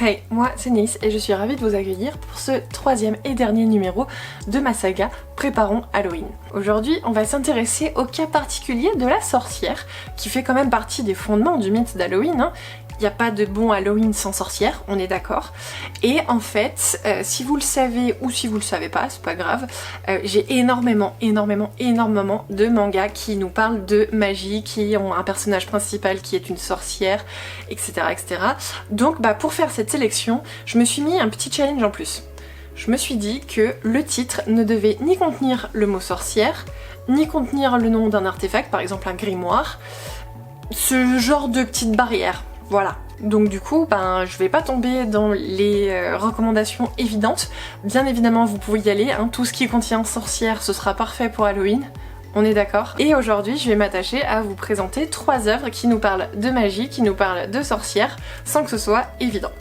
Hey, moi c'est Nice et je suis ravie de vous accueillir pour ce troisième et dernier numéro de ma saga Préparons Halloween. Aujourd'hui, on va s'intéresser au cas particulier de la sorcière, qui fait quand même partie des fondements du mythe d'Halloween, hein. Il n'y a pas de bon Halloween sans sorcière, on est d'accord. Et en fait, si vous le savez ou si vous le savez pas, c'est pas grave, j'ai énormément de mangas qui nous parlent de magie, qui ont un personnage principal qui est une sorcière, etc. etc. Donc pour faire cette sélection, je me suis mis un petit challenge en plus. Je me suis dit que le titre ne devait ni contenir le mot sorcière, ni contenir le nom d'un artefact, par exemple un grimoire, ce genre de petites barrières. Voilà, donc du coup, je vais pas tomber dans les recommandations évidentes. Bien évidemment, vous pouvez y aller, hein. Tout ce qui contient sorcière, ce sera parfait pour Halloween. On est d'accord? Et aujourd'hui, je vais m'attacher à vous présenter 3 œuvres qui nous parlent de magie, qui nous parlent de sorcière, sans que ce soit évident.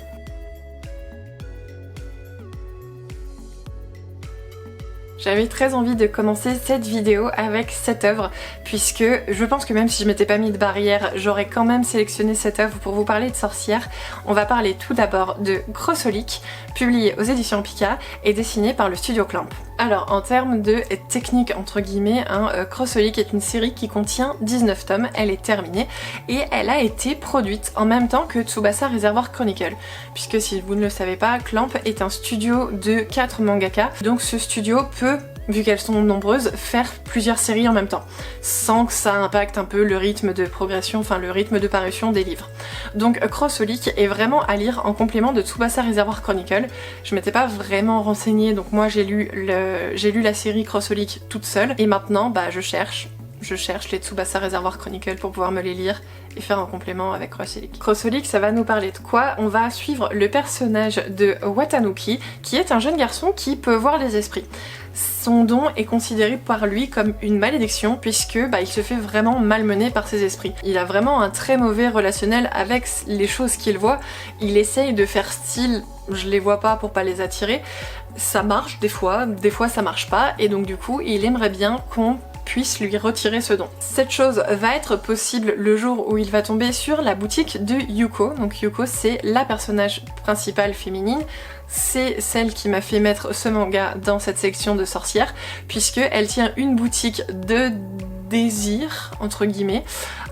J'avais très envie de commencer cette vidéo avec cette œuvre, puisque je pense que même si je m'étais pas mis de barrière, j'aurais quand même sélectionné cette œuvre pour vous parler de sorcière. On va parler tout d'abord de Chrossolic, publié aux éditions Pika et dessiné par le studio Clamp. Alors en termes de technique entre guillemets, Chrossolic est une série qui contient 19 tomes, elle est terminée et elle a été produite en même temps que Tsubasa Reservoir Chronicle, puisque si vous ne le savez pas, Clamp est un studio de 4 mangaka, donc ce studio peut, vu qu'elles sont nombreuses, faire plusieurs séries en même temps, sans que ça impacte un peu le rythme de progression, enfin le rythme de parution des livres. Donc Chrossolic est vraiment à lire en complément de Tsubasa Reservoir Chronicle. Je m'étais pas vraiment renseignée, donc moi j'ai lu la série Chrossolic toute seule, et maintenant je cherche les Tsubasa Reservoir Chronicle pour pouvoir me les lire et faire un complément avec Chrossolic. Chrossolic, ça va nous parler de quoi? On va suivre le personnage de Watanuki, qui est un jeune garçon qui peut voir les esprits. Son don est considéré par lui comme une malédiction, puisque il se fait vraiment malmener par ses esprits. Il a vraiment un très mauvais relationnel avec les choses qu'il voit. Il essaye de faire style je les vois pas pour pas les attirer. Ça marche des fois ça marche pas, et donc du coup il aimerait bien qu'on puisse lui retirer ce don. Cette chose va être possible le jour où il va tomber sur la boutique de Yuko. Donc Yuko, c'est la personnage principale féminine, c'est celle qui m'a fait mettre ce manga dans cette section de sorcières, puisque elle tient une boutique de désir, entre guillemets.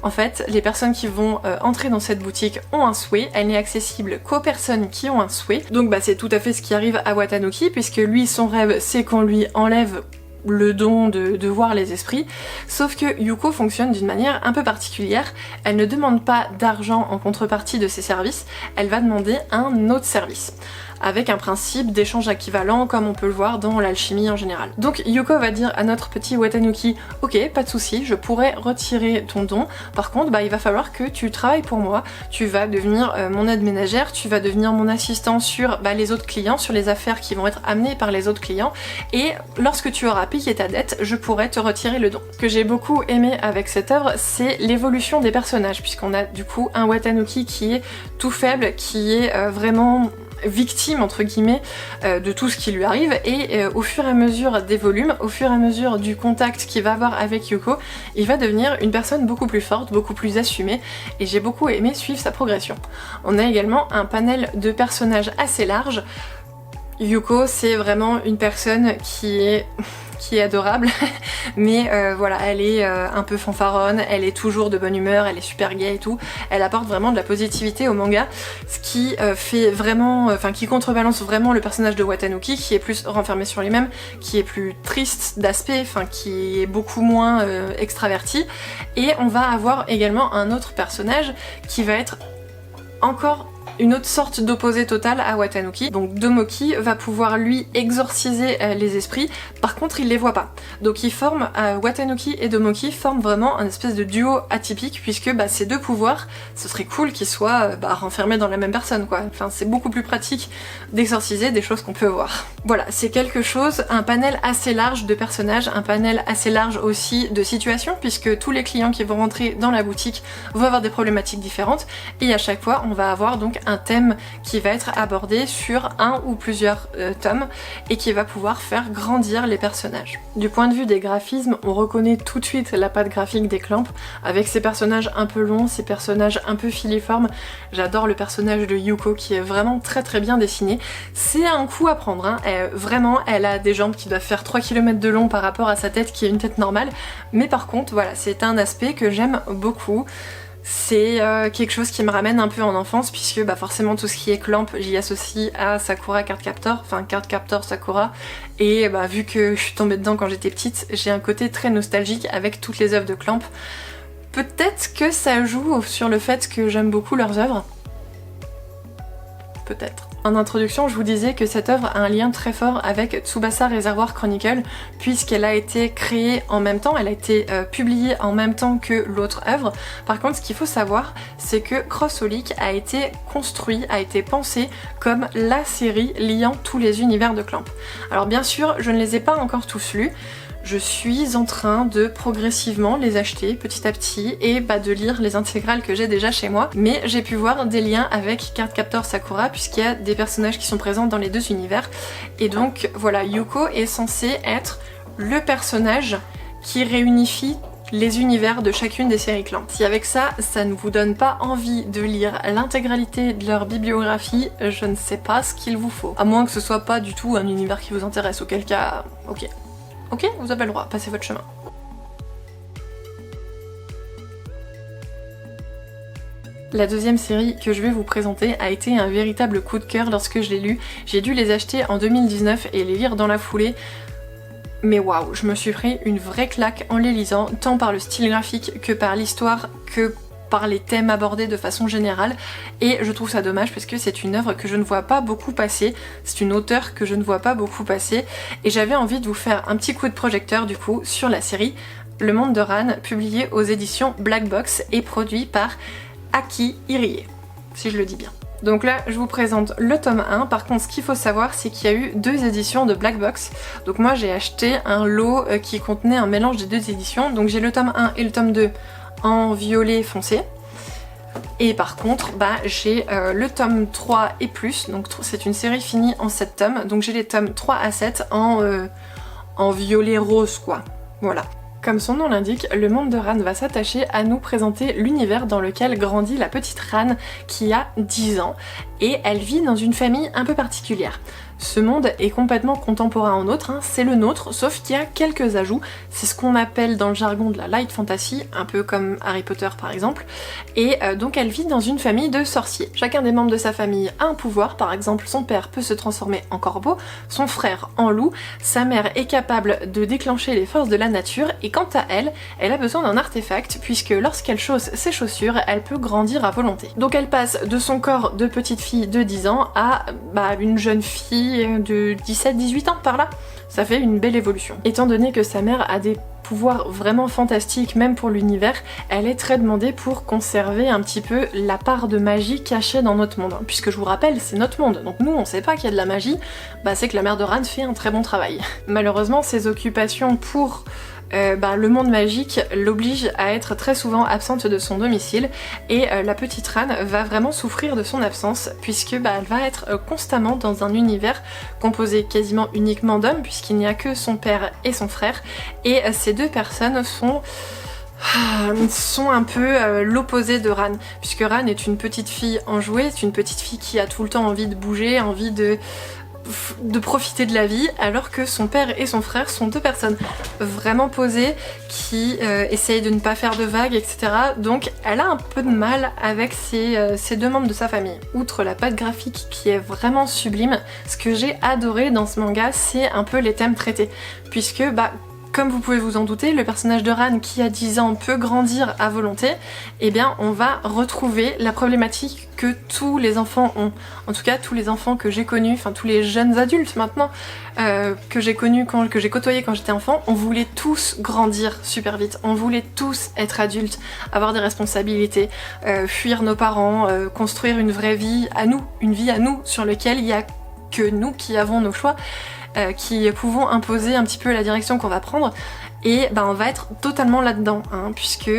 En fait, les personnes qui vont entrer dans cette boutique ont un souhait, elle n'est accessible qu'aux personnes qui ont un souhait. Donc c'est tout à fait ce qui arrive à Watanuki, puisque lui, son rêve, c'est qu'on lui enlève le don de voir les esprits, sauf que Yuko fonctionne d'une manière un peu particulière. Elle ne demande pas d'argent en contrepartie de ses services, elle va demander un autre service, avec un principe d'échange équivalent comme on peut le voir dans l'alchimie en général. Donc Yuko va dire à notre petit Watanuki, ok, pas de souci, je pourrais retirer ton don, par contre il va falloir que tu travailles pour moi, tu vas devenir mon aide ménagère, tu vas devenir mon assistant sur les autres clients, sur les affaires qui vont être amenées par les autres clients, et lorsque tu auras payé ta dette, je pourrai te retirer le don. Ce que j'ai beaucoup aimé avec cette œuvre, c'est l'évolution des personnages, puisqu'on a du coup un Watanuki qui est tout faible, qui est vraiment victime entre guillemets de tout ce qui lui arrive, et au fur et à mesure des volumes, au fur et à mesure du contact qu'il va avoir avec Yuko, il va devenir une personne beaucoup plus forte, beaucoup plus assumée, et j'ai beaucoup aimé suivre sa progression. On a également un panel de personnages assez large. Yuko, c'est vraiment une personne qui est adorable, mais voilà, elle est un peu fanfaronne, elle est toujours de bonne humeur, elle est super gay et tout, elle apporte vraiment de la positivité au manga, ce qui fait vraiment, qui contrebalance vraiment le personnage de Watanuki, qui est plus renfermé sur lui-même, qui est plus triste d'aspect, qui est beaucoup moins extraverti. Et on va avoir également un autre personnage qui va être encore une autre sorte d'opposé total à Watanuki. Donc Domoki va pouvoir lui exorciser les esprits, par contre il les voit pas. Donc ils forment, Watanuki et Domoki forment vraiment un espèce de duo atypique, puisque ces deux pouvoirs, ce serait cool qu'ils soient renfermés dans la même personne quoi. Enfin c'est beaucoup plus pratique d'exorciser des choses qu'on peut voir. Voilà, c'est quelque chose, un panel assez large de personnages, un panel assez large aussi de situations, puisque tous les clients qui vont rentrer dans la boutique vont avoir des problématiques différentes, et à chaque fois on va avoir donc un thème qui va être abordé sur un ou plusieurs tomes et qui va pouvoir faire grandir les personnages. Du point de vue des graphismes, on reconnaît tout de suite la patte graphique des Clamp, avec ces personnages un peu longs, ces personnages un peu filiformes. J'adore le personnage de Yuko qui est vraiment très bien dessiné. C'est un coup à prendre, hein. Vraiment, elle a des jambes qui doivent faire 3 km de long par rapport à sa tête qui est une tête normale, mais par contre voilà, c'est un aspect que j'aime beaucoup. C'est quelque chose qui me ramène un peu en enfance puisque bah, forcément tout ce qui est Clamp j'y associe à Sakura Cardcaptor, enfin Cardcaptor Sakura, et bah, vu que je suis tombée dedans quand j'étais petite, j'ai un côté très nostalgique avec toutes les œuvres de Clamp. Peut-être que ça joue sur le fait que j'aime beaucoup leurs œuvres. Peut-être. En introduction, je vous disais que cette œuvre a un lien très fort avec Tsubasa Reservoir Chronicle, puisqu'elle a été créée en même temps, elle a été publiée en même temps que l'autre œuvre. Par contre, ce qu'il faut savoir, c'est que Crossholic a été construit, a été pensé comme la série liant tous les univers de Clamp. Alors bien sûr, je ne les ai pas encore tous lus. Je suis en train de progressivement les acheter petit à petit et bah, de lire les intégrales que j'ai déjà chez moi, mais j'ai pu voir des liens avec Cardcaptor Sakura puisqu'il y a des personnages qui sont présents dans les deux univers, et donc voilà, Yuko est censé être le personnage qui réunifie les univers de chacune des séries Clamp. Si avec ça, ça ne vous donne pas envie de lire l'intégralité de leur bibliographie, je ne sais pas ce qu'il vous faut. À moins que ce soit pas du tout un univers qui vous intéresse, auquel cas, ok. Ok, vous avez le droit, passez votre chemin. La deuxième série que je vais vous présenter a été un véritable coup de cœur lorsque je l'ai lu. J'ai dû les acheter en 2019 et les lire dans la foulée. Mais waouh, je me suis pris une vraie claque en les lisant, tant par le style graphique que par l'histoire, que par les thèmes abordés de façon générale, et je trouve ça dommage parce que c'est une œuvre que je ne vois pas beaucoup passer, c'est une auteure que je ne vois pas beaucoup passer, et j'avais envie de vous faire un petit coup de projecteur du coup sur la série Le Monde de Ran, publié aux éditions Black Box et produit par Aki Irie, si je le dis bien. Donc là, je vous présente le tome 1, par contre ce qu'il faut savoir c'est qu'il y a eu 2 éditions de Black Box, donc moi j'ai acheté un lot qui contenait un mélange des 2 éditions, donc j'ai le tome 1 et le tome 2 en violet foncé, et par contre bah, j'ai le tome 3 et plus, donc c'est une série finie en 7 tomes, donc j'ai les tomes 3 à 7 en violet rose quoi, voilà. Comme son nom l'indique, Le Monde de Ran va s'attacher à nous présenter l'univers dans lequel grandit la petite Ran qui a 10 ans, et elle vit dans une famille un peu particulière. Ce monde est complètement contemporain au nôtre, hein, c'est le nôtre, sauf qu'il y a quelques ajouts, c'est ce qu'on appelle dans le jargon de la light fantasy, un peu comme Harry Potter par exemple, et donc elle vit dans une famille de sorciers. Chacun des membres de sa famille a un pouvoir, par exemple son père peut se transformer en corbeau, son frère en loup, sa mère est capable de déclencher les forces de la nature, et quant à elle, elle a besoin d'un artefact, puisque lorsqu'elle chausse ses chaussures, elle peut grandir à volonté. Donc elle passe de son corps de petite fille de 10 ans à une jeune fille de 17-18 ans par là. Ça fait une belle évolution. Étant donné que sa mère a des pouvoirs vraiment fantastiques, même pour l'univers, elle est très demandée pour conserver un petit peu la part de magie cachée dans notre monde. Puisque je vous rappelle, c'est notre monde, donc nous on sait pas qu'il y a de la magie, bah c'est que la mère de Ran fait un très bon travail. Malheureusement, ses occupations pour le monde magique l'oblige à être très souvent absente de son domicile, et la petite Ran va vraiment souffrir de son absence puisque elle va être constamment dans un univers composé quasiment uniquement d'hommes puisqu'il n'y a que son père et son frère, et ces deux personnes sont un peu l'opposé de Ran, puisque Ran est une petite fille enjouée, c'est une petite fille qui a tout le temps envie de bouger, envie de profiter de la vie, alors que son père et son frère sont deux personnes vraiment posées qui essayent de ne pas faire de vagues, etc. Donc elle a un peu de mal avec ces deux membres de sa famille. Outre la patte graphique qui est vraiment sublime, ce que j'ai adoré dans ce manga, c'est un peu les thèmes traités, puisque comme vous pouvez vous en douter, le personnage de Ran qui a 10 ans peut grandir à volonté, et bien on va retrouver la problématique que tous les enfants ont. En tout cas tous les enfants que j'ai connus, enfin tous les jeunes adultes maintenant, que j'ai connus, que j'ai côtoyés quand j'étais enfant, on voulait tous grandir super vite, on voulait tous être adultes, avoir des responsabilités, fuir nos parents, construire une vraie vie à nous, une vie à nous sur laquelle il n'y a que nous qui avons nos choix, qui pouvons imposer un petit peu la direction qu'on va prendre. Et on va être totalement là-dedans, hein, puisque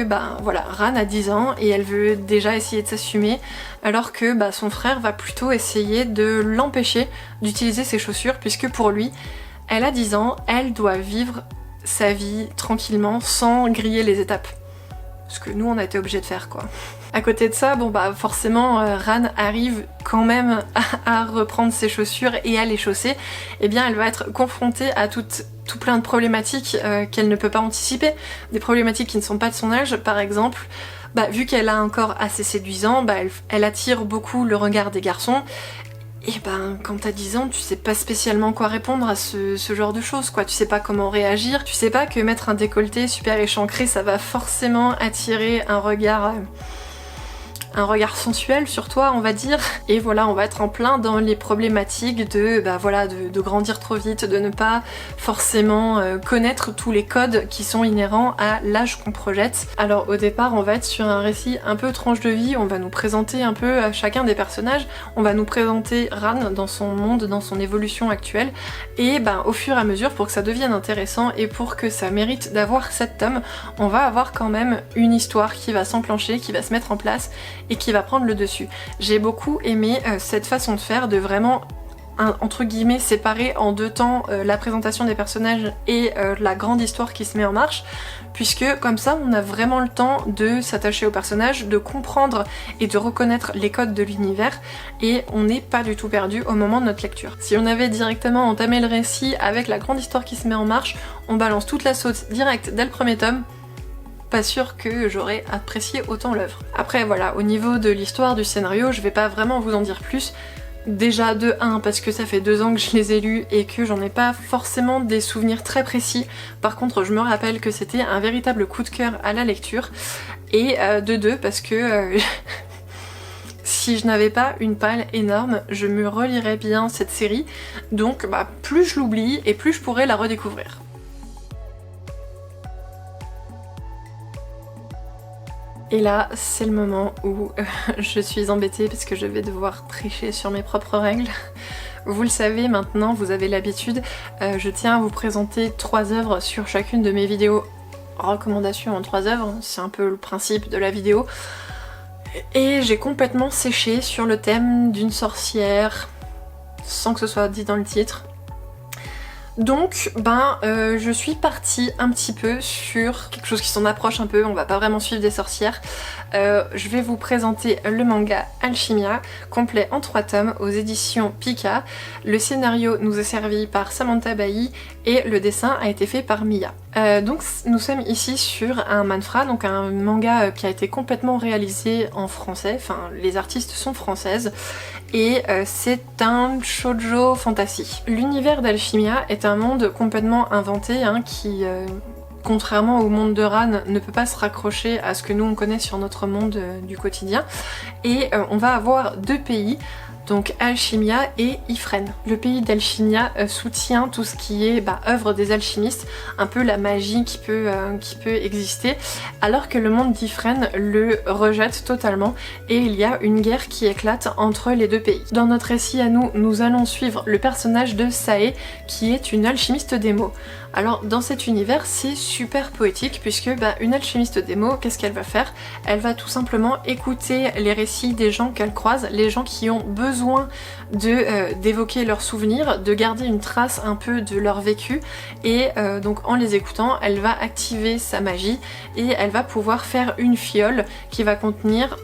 voilà, Ran a 10 ans et elle veut déjà essayer de s'assumer, alors que son frère va plutôt essayer de l'empêcher d'utiliser ses chaussures, puisque pour lui, elle a 10 ans, elle doit vivre sa vie tranquillement sans griller les étapes. Ce que nous on a été obligés de faire quoi. À côté de ça, forcément Ran arrive quand même à reprendre ses chaussures et à les chausser, et bien elle va être confrontée à tout plein de problématiques qu'elle ne peut pas anticiper, des problématiques qui ne sont pas de son âge. Par exemple, vu qu'elle a un corps assez séduisant, elle attire beaucoup le regard des garçons. Et quand t'as 10 ans, tu sais pas spécialement quoi répondre à ce genre de choses, quoi. Tu sais pas comment réagir, tu sais pas que mettre un décolleté super échancré, ça va forcément attirer un regard sensuel sur toi, on va dire. Et voilà, on va être en plein dans les problématiques de grandir trop vite, de ne pas forcément connaître tous les codes qui sont inhérents à l'âge qu'on projette. Alors au départ, on va être sur un récit un peu tranche de vie, on va nous présenter un peu chacun des personnages, on va nous présenter Ran dans son monde, dans son évolution actuelle, et au fur et à mesure, pour que ça devienne intéressant et pour que ça mérite d'avoir 7 tomes, on va avoir quand même une histoire qui va s'enclencher, qui va se mettre en place, et qui va prendre le dessus. J'ai beaucoup aimé cette façon de faire, de vraiment entre guillemets séparer en 2 temps la présentation des personnages et la grande histoire qui se met en marche, puisque comme ça on a vraiment le temps de s'attacher aux personnages, de comprendre et de reconnaître les codes de l'univers, et on n'est pas du tout perdu au moment de notre lecture. Si on avait directement entamé le récit avec la grande histoire qui se met en marche, on balance toute la sauce directe dès le premier tome, pas sûr que j'aurais apprécié autant l'œuvre. Après voilà, au niveau de l'histoire, du scénario, je vais pas vraiment vous en dire plus. Déjà de 1 parce que ça fait 2 ans que je les ai lus et que j'en ai pas forcément des souvenirs très précis. Par contre je me rappelle que c'était un véritable coup de cœur à la lecture. Et de 2 parce que si je n'avais pas une palle énorme, je me relirais bien cette série. Donc plus je l'oublie et plus je pourrais la redécouvrir. Et là, c'est le moment où je suis embêtée parce que je vais devoir tricher sur mes propres règles. Vous le savez maintenant, vous avez l'habitude, je tiens à vous présenter 3 œuvres sur chacune de mes vidéos. Recommandations en 3 œuvres, c'est un peu le principe de la vidéo. Et j'ai complètement séché sur le thème d'une sorcière, sans que ce soit dit dans le titre. Donc je suis partie un petit peu sur quelque chose qui s'en approche un peu, on va pas vraiment suivre des sorcières. Je vais vous présenter le manga Alchimia, complet en 3 tomes aux éditions Pika. Le scénario nous est servi par Samantha Bailly et le dessin a été fait par Mia. Donc nous sommes ici sur un manhwa, donc un manga qui a été complètement réalisé en français, enfin les artistes sont françaises, et c'est un shoujo fantasy. L'univers d'Alchimia est un monde complètement inventé qui, contrairement au monde de Ran, ne peut pas se raccrocher à ce que nous on connaît sur notre monde du quotidien, et on va avoir 2 pays, donc Alchimia et Ifren. Le pays d'Alchimia soutient tout ce qui est œuvre des alchimistes, un peu la magie qui peut exister, alors que le monde d'Ifren le rejette totalement et il y a une guerre qui éclate entre les 2 pays. Dans notre récit à nous, nous allons suivre le personnage de Sae qui est une alchimiste démo. Alors dans cet univers c'est super poétique puisque une alchimiste démo, qu'est-ce qu'elle va faire? Elle va tout simplement écouter les récits des gens qu'elle croise, les gens qui ont besoin d'évoquer leurs souvenirs, de garder une trace un peu de leur vécu, et donc en les écoutant elle va activer sa magie et elle va pouvoir faire une fiole qui va contenir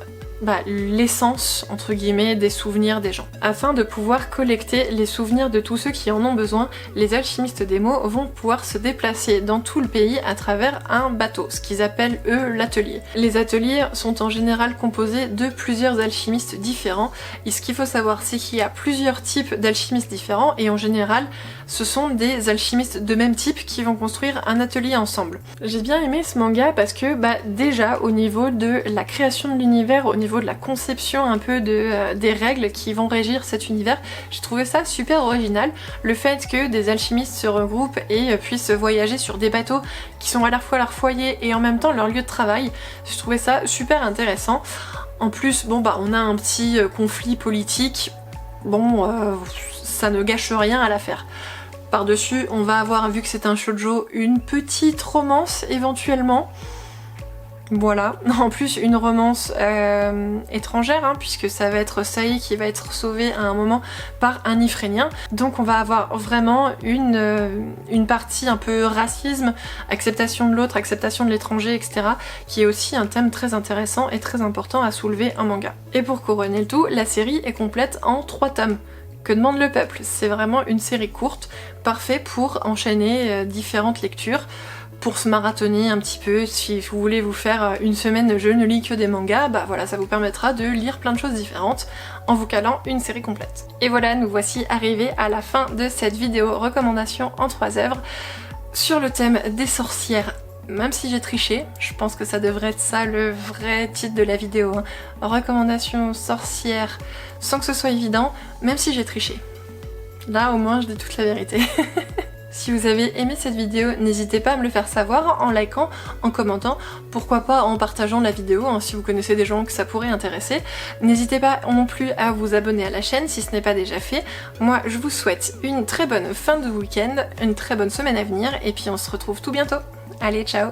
l'essence entre guillemets des souvenirs des gens. Afin de pouvoir collecter les souvenirs de tous ceux qui en ont besoin, les alchimistes démo vont pouvoir se déplacer dans tout le pays à travers un bateau, ce qu'ils appellent eux l'atelier. Les ateliers sont en général composés de plusieurs alchimistes différents, et ce qu'il faut savoir c'est qu'il y a plusieurs types d'alchimistes différents et en général ce sont des alchimistes de même type qui vont construire un atelier ensemble. J'ai bien aimé ce manga parce que déjà au niveau de la création de l'univers, au niveau de la conception un peu des règles qui vont régir cet univers, j'ai trouvé ça super original. Le fait que des alchimistes se regroupent et puissent voyager sur des bateaux qui sont à la fois leur foyer et en même temps leur lieu de travail, j'ai trouvé ça super intéressant. En plus, on a un petit conflit politique, ça ne gâche rien à l'affaire. Par-dessus, on va avoir, vu que c'est un shoujo, une petite romance éventuellement. Voilà, en plus une romance étrangère, hein, puisque ça va être Sae qui va être sauvée à un moment par un Ifrénien. Donc on va avoir vraiment une partie un peu racisme, acceptation de l'autre, acceptation de l'étranger, etc. qui est aussi un thème très intéressant et très important à soulever en manga. Et pour couronner le tout, la série est complète en 3 tomes. Que demande le peuple? C'est vraiment une série courte, parfait pour enchaîner différentes lectures, pour se marathonner un petit peu. Si vous voulez vous faire une semaine je ne lis que des mangas, bah voilà, ça vous permettra de lire plein de choses différentes en vous calant une série complète. Et voilà, nous voici arrivés à la fin de cette vidéo recommandation en 3 œuvres sur le thème des sorcières. Même si j'ai triché, je pense que ça devrait être ça le vrai titre de la vidéo, hein. Recommandation sorcière, sans que ce soit évident, même si j'ai triché. Là au moins je dis toute la vérité. Si vous avez aimé cette vidéo, n'hésitez pas à me le faire savoir en likant, en commentant, pourquoi pas en partageant la vidéo, hein, si vous connaissez des gens que ça pourrait intéresser. N'hésitez pas non plus à vous abonner à la chaîne si ce n'est pas déjà fait. Moi je vous souhaite une très bonne fin de week-end, une très bonne semaine à venir, et puis on se retrouve tout bientôt. Allez, ciao!